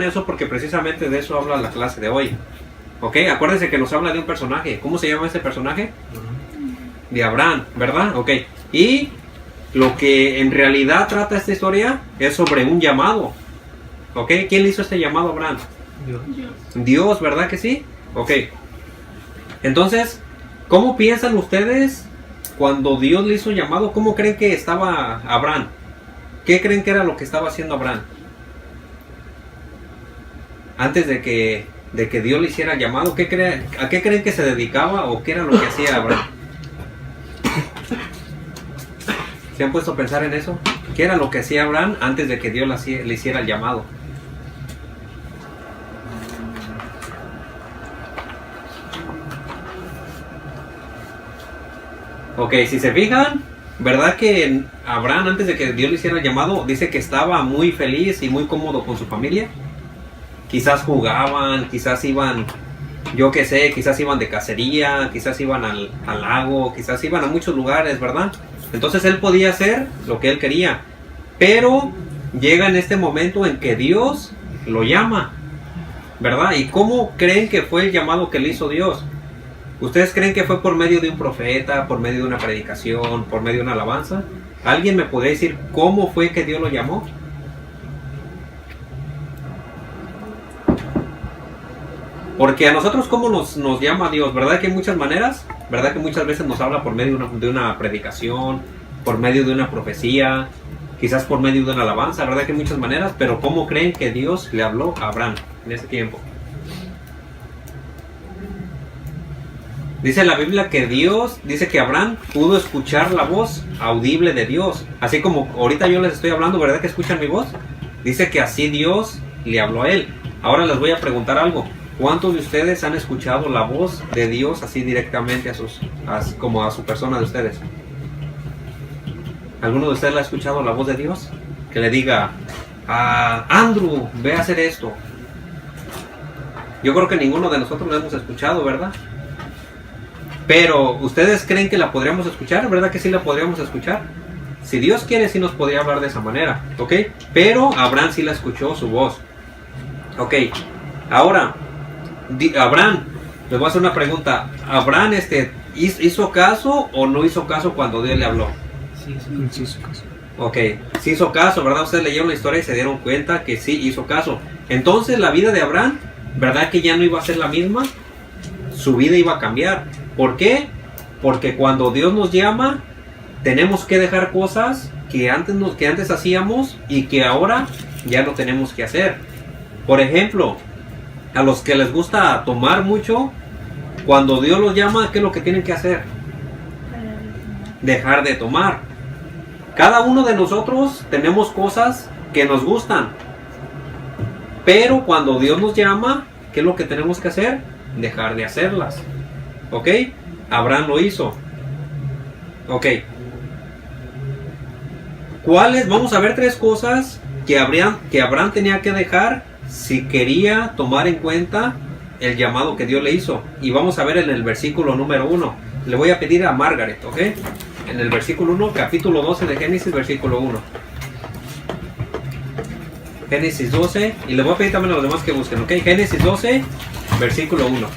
sepan eso porque precisamente de eso habla la clase de hoy. Ok, acuérdense que nos habla de un personaje. ¿Cómo se llama ese personaje? De Abraham, ¿verdad? Ok, y lo que en realidad trata esta historia es sobre un llamado. Ok, ¿quién le hizo este llamado a Abraham? Dios, ¿verdad que sí? Ok, entonces, ¿cómo piensan ustedes cuando Dios le hizo llamado? ¿Cómo creen que estaba Abraham? ¿Qué creen que era lo que estaba haciendo Abraham? Antes de que Dios le hiciera llamado, ¿a qué creen que se dedicaba o qué era lo que hacía Abraham? ¿Se han puesto a pensar en eso? ¿Qué era lo que hacía Abraham antes de que Dios le hiciera el llamado? Ok, si se fijan, ¿verdad que Abraham antes de que Dios le hiciera el llamado dice que estaba muy feliz y muy cómodo con su familia? Quizás jugaban, quizás iban, yo qué sé, quizás iban de cacería, quizás iban al lago, quizás iban a muchos lugares, ¿verdad? Entonces él podía hacer lo que él quería, pero llega en este momento en que Dios lo llama, ¿verdad? ¿Y cómo creen que fue el llamado que le hizo Dios? ¿Ustedes creen que fue por medio de un profeta, por medio de una predicación, por medio de una alabanza? ¿Alguien me podría decir cómo fue que Dios lo llamó? Porque a nosotros, ¿cómo nos llama Dios? ¿Verdad que hay muchas maneras? ¿Verdad que muchas veces nos habla por medio de una predicación, por medio de una profecía, quizás por medio de una alabanza? ¿Verdad que hay muchas maneras? Pero ¿cómo creen que Dios le habló a Abraham en ese tiempo? Dice la Biblia que dice que Abraham pudo escuchar la voz audible de Dios. Así como ahorita yo les estoy hablando, ¿verdad que escuchan mi voz? Dice que así Dios le habló a él. Ahora les voy a preguntar algo. ¿Cuántos de ustedes han escuchado la voz de Dios así directamente como a su persona de ustedes? ¿Alguno de ustedes le ha escuchado la voz de Dios? Que le diga, Andrew, ve a hacer esto. Yo creo que ninguno de nosotros lo hemos escuchado, ¿verdad? Pero, ¿ustedes creen que la podríamos escuchar? ¿Verdad que sí la podríamos escuchar? Si Dios quiere, sí nos podría hablar de esa manera, ¿ok? Pero Abraham sí la escuchó su voz. Ok, ahora, Abraham, les voy a hacer una pregunta. ¿Abraham hizo caso o no hizo caso cuando Dios le habló? Sí hizo caso. Ok, sí hizo caso, ¿verdad? Ustedes leyeron la historia y se dieron cuenta que sí hizo caso. Entonces la vida de Abraham, ¿verdad que ya no iba a ser la misma? Su vida iba a cambiar. ¿Por qué? Porque cuando Dios nos llama, tenemos que dejar cosas que antes hacíamos y que ahora ya no tenemos que hacer. Por ejemplo, a los que les gusta tomar mucho, cuando Dios los llama, ¿qué es lo que tienen que hacer? Dejar de tomar. Cada uno de nosotros tenemos cosas que nos gustan, pero cuando Dios nos llama, ¿qué es lo que tenemos que hacer? Dejar de hacerlas. ¿Ok? Abraham lo hizo. Ok. ¿Cuáles? Vamos a ver tres cosas que Abraham tenía que dejar si quería tomar en cuenta el llamado que Dios le hizo. Y vamos a ver en el versículo número 1. Le voy a pedir a Margaret, ¿ok? En el versículo 1, capítulo 12 de Génesis, versículo 1. Génesis 12, y le voy a pedir también a los demás que busquen, ¿ok? Génesis 12, versículo 1.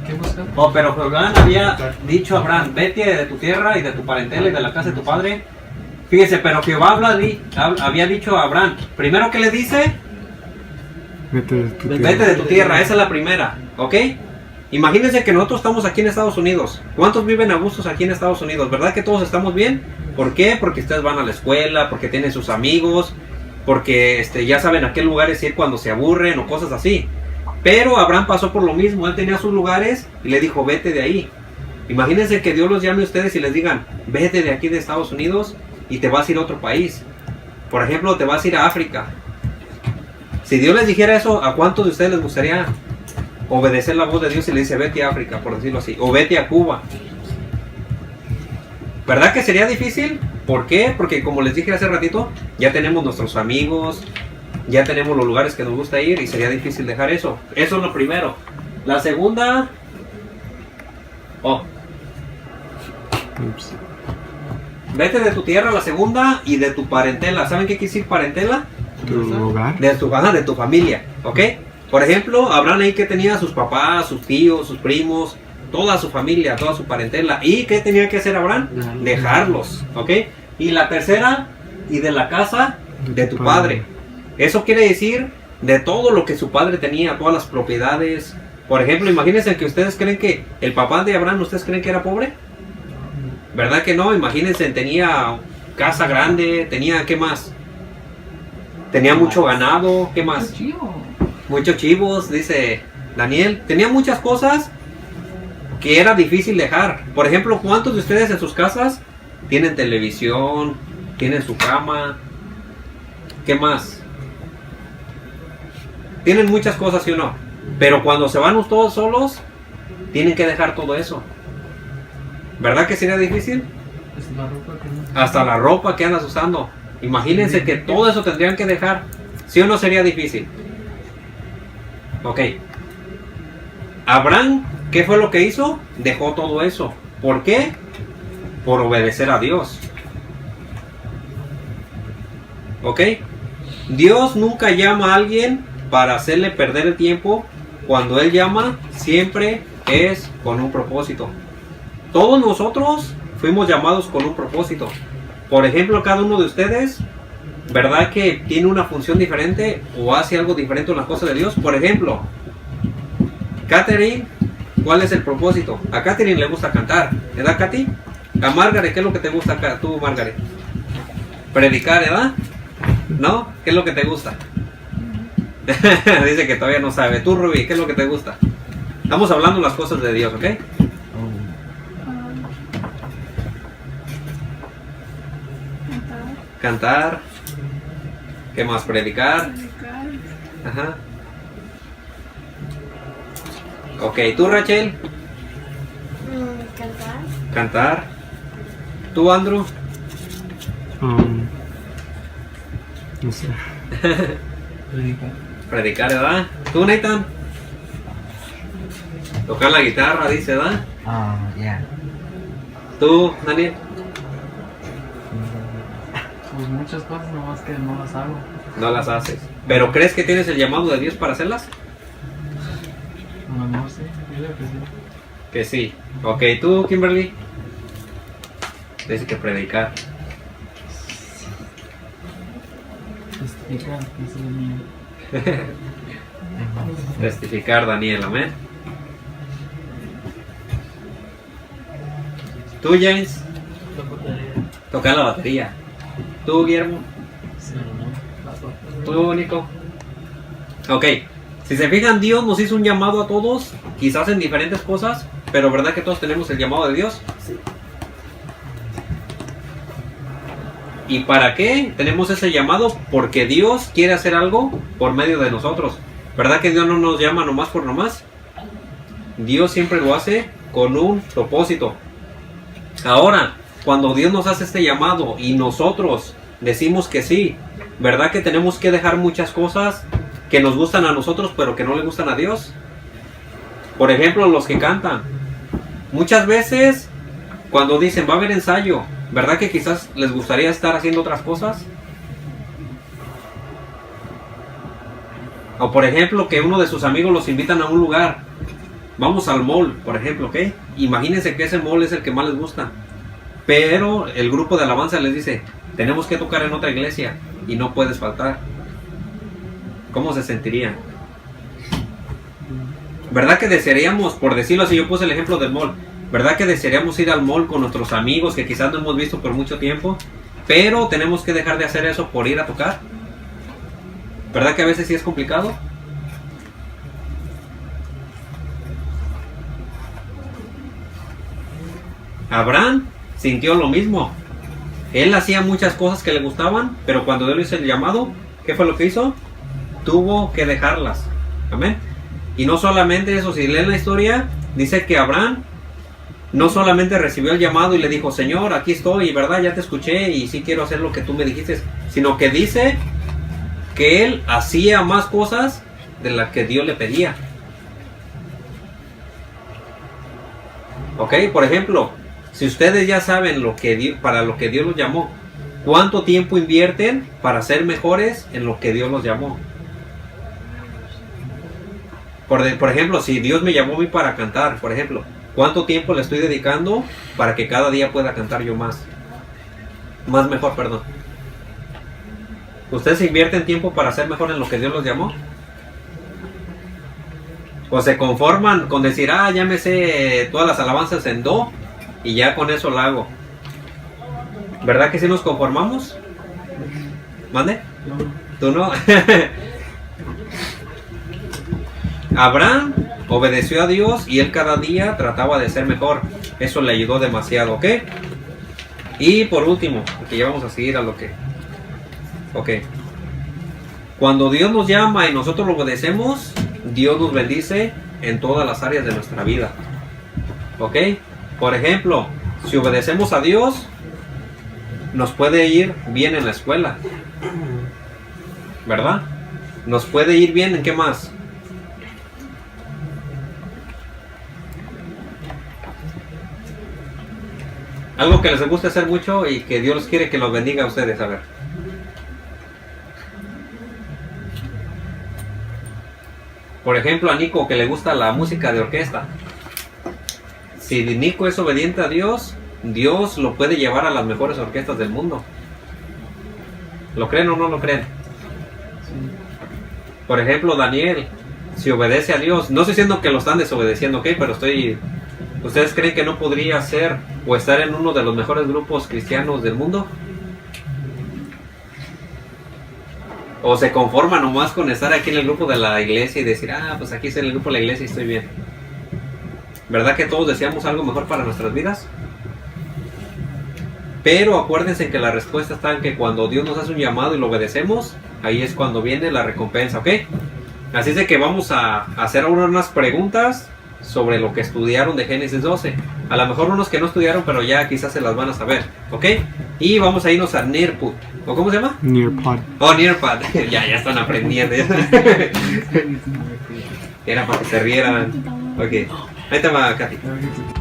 ¿Qué buscan? Oh, pero Jehová había dicho a Abraham, vete de tu tierra y de tu parentela y de la casa de tu padre. Fíjese, pero Jehová había dicho a Abraham, primero que le dice, Vete de tu tierra, esa es la primera, ¿ok? Imagínense que nosotros estamos aquí en Estados Unidos. ¿Cuántos viven a gustos aquí en Estados Unidos? ¿Verdad que todos estamos bien? ¿Por qué? Porque ustedes van a la escuela, porque tienen sus amigos, porque ya saben a qué lugares ir cuando se aburren o cosas así. Pero Abraham pasó por lo mismo, él tenía sus lugares y le dijo, vete de ahí. Imagínense que Dios los llame a ustedes y les digan, vete de aquí de Estados Unidos y te vas a ir a otro país. Por ejemplo, te vas a ir a África. Si Dios les dijera eso, ¿a cuántos de ustedes les gustaría obedecer la voz de Dios y le dice, vete a África, por decirlo así, o vete a Cuba? ¿Verdad que sería difícil? ¿Por qué? Porque como les dije hace ratito, ya tenemos nuestros amigos, ya tenemos los lugares que nos gusta ir y sería difícil dejar eso. Eso es lo primero. La segunda... Vete de tu tierra, la segunda, y de tu parentela. ¿Saben qué quiere decir parentela? Tu hogar. de tu familia, ¿ok? Por ejemplo, Abraham ahí que tenía a sus papás, sus tíos, sus primos, toda su familia, toda su parentela. ¿Y qué tenía que hacer Abraham? Dejarlos, ¿ok? Y la tercera, y de la casa de tu padre. Eso quiere decir de todo lo que su padre tenía, todas las propiedades. Por ejemplo, imagínense que ustedes creen que el papá de Abraham, ¿ustedes creen que era pobre? ¿Verdad que no? Imagínense, tenía casa grande, tenía, ¿qué más? Tenía mucho ganado, ¿qué más? Muchos chivos, dice Daniel. Tenía muchas cosas que era difícil dejar. Por ejemplo, ¿cuántos de ustedes en sus casas tienen televisión, tienen su cama? ¿Qué más? Tienen muchas cosas, ¿sí o no? Pero cuando se van todos solos, tienen que dejar todo eso. ¿Verdad que sería difícil? Hasta la ropa que andas usando. Imagínense que todo eso tendrían que dejar. ¿Sí o no sería difícil? Ok. Abraham, ¿qué fue lo que hizo? Dejó todo eso. ¿Por qué? Por obedecer a Dios. ¿Ok? Dios nunca llama a alguien para hacerle perder el tiempo. Cuando Él llama, siempre es con un propósito. Todos nosotros fuimos llamados con un propósito. Por ejemplo, cada uno de ustedes, ¿verdad que tiene una función diferente o hace algo diferente en las cosas de Dios? Por ejemplo, Catherine, ¿cuál es el propósito? A Catherine le gusta cantar, ¿verdad, Katy? A Margaret, ¿qué es lo que te gusta acá, tú, Margaret? Predicar, ¿verdad? ¿No? ¿Qué es lo que te gusta? Dice que todavía no sabe. Tú, Ruby, ¿qué es lo que te gusta? Estamos hablando de las cosas de Dios, ¿ok? Cantar. ¿Qué más? Predicar. Ajá. Ok, ¿tú, Rachel? Cantar. Cantar. ¿Tú, Andrew? No sé. Predicar, ¿verdad? ¿Tú, Nathan? Tocar la guitarra, dice, ¿verdad? Ya. ¿Tú, Daniel? Pues muchas cosas, nomás que no las hago. No las haces. ¿Pero crees que tienes el llamado de Dios para hacerlas? No sé, yo creo que sí. Que sí. Ok, ¿tú, Kimberly? Dice que predicar. Testificar, eso es lo mío. Testificar, Daniel, amén. ¿Tú, James? Tocar la batería. ¿Tú, Guillermo? ¿Tú, Nico? Ok. Si se fijan, Dios nos hizo un llamado a todos, quizás en diferentes cosas, pero ¿verdad que todos tenemos el llamado de Dios? Sí. ¿Y para qué tenemos ese llamado? Porque Dios quiere hacer algo por medio de nosotros. ¿Verdad que Dios no nos llama nomás por nomás? Dios siempre lo hace con un propósito. Ahora, cuando Dios nos hace este llamado y nosotros decimos que sí, ¿verdad que tenemos que dejar muchas cosas que nos gustan a nosotros pero que no le gustan a Dios? Por ejemplo, los que cantan. Muchas veces cuando dicen va a haber ensayo, ¿verdad que quizás les gustaría estar haciendo otras cosas? O por ejemplo que uno de sus amigos los invitan a un lugar. Vamos al mall, por ejemplo, ¿ok? Imagínense que ese mall es el que más les gusta. Pero el grupo de alabanza les dice, tenemos que tocar en otra iglesia y no puedes faltar. ¿Cómo se sentirían? ¿Verdad que desearíamos, por decirlo así, yo puse el ejemplo del mall, ¿verdad que desearíamos ir al mall con nuestros amigos que quizás no hemos visto por mucho tiempo? Pero tenemos que dejar de hacer eso por ir a tocar. ¿Verdad que a veces sí es complicado? Abraham sintió lo mismo. Él hacía muchas cosas que le gustaban, pero cuando Dios le hizo el llamado, ¿qué fue lo que hizo? Tuvo que dejarlas. Amén. Y no solamente eso, si leen la historia, dice que Abraham no solamente recibió el llamado y le dijo, Señor, aquí estoy, ¿verdad? Ya te escuché y sí quiero hacer lo que tú me dijiste, sino que dice que él hacía más cosas de las que Dios le pedía. Ok, por ejemplo, si ustedes ya saben lo que para lo que Dios los llamó, ¿Cuánto tiempo invierten para ser mejores en lo que Dios los llamó? Por ejemplo, si Dios me llamó a mí para cantar, por ejemplo, ¿cuánto tiempo le estoy dedicando para que cada día pueda cantar yo más? Más mejor, perdón. ¿Ustedes invierten tiempo para ser mejor en lo que Dios los llamó? ¿O se conforman con decir, ya me sé todas las alabanzas en do y ya con eso la hago? ¿Verdad que sí nos conformamos? ¿Mande? Yo, ¿Tú no? Abraham obedeció a Dios y él cada día trataba de ser mejor. Eso le ayudó demasiado, ¿ok? Y por último, porque ya vamos a seguir a lo que... Ok. Cuando Dios nos llama y nosotros lo obedecemos, Dios nos bendice en todas las áreas de nuestra vida. ¿Ok? Por ejemplo, si obedecemos a Dios, nos puede ir bien en la escuela. ¿Verdad? Nos puede ir bien en qué más. Algo que les guste hacer mucho y que Dios quiere que los bendiga a ustedes, a ver. Por ejemplo, a Nico que le gusta la música de orquesta. Si Nico es obediente a Dios, Dios lo puede llevar a las mejores orquestas del mundo. ¿Lo creen o no lo creen? sí. Por ejemplo, Daniel, si obedece a Dios, no estoy diciendo que lo están desobedeciendo, ¿ok? Pero ¿ustedes creen que no podría ser o estar en uno de los mejores grupos cristianos del mundo? ¿O se conforma nomás con estar aquí en el grupo de la iglesia y decir, pues aquí estoy en el grupo de la iglesia y estoy bien? ¿Verdad que todos deseamos algo mejor para nuestras vidas? Pero acuérdense que la respuesta está en que cuando Dios nos hace un llamado y lo obedecemos, ahí es cuando viene la recompensa, ¿ok? Así es de que vamos a hacer ahora unas preguntas sobre lo que estudiaron de Génesis 12. A lo mejor unos que no estudiaron, pero ya quizás se las van a saber, ¿ok? Y vamos a irnos a Nearpod. ¿O cómo se llama? Nearpod. Oh, Nearpod. ya están aprendiendo. Era para que se rieran. Ok. Ahí te va, Katy. Ya vi que-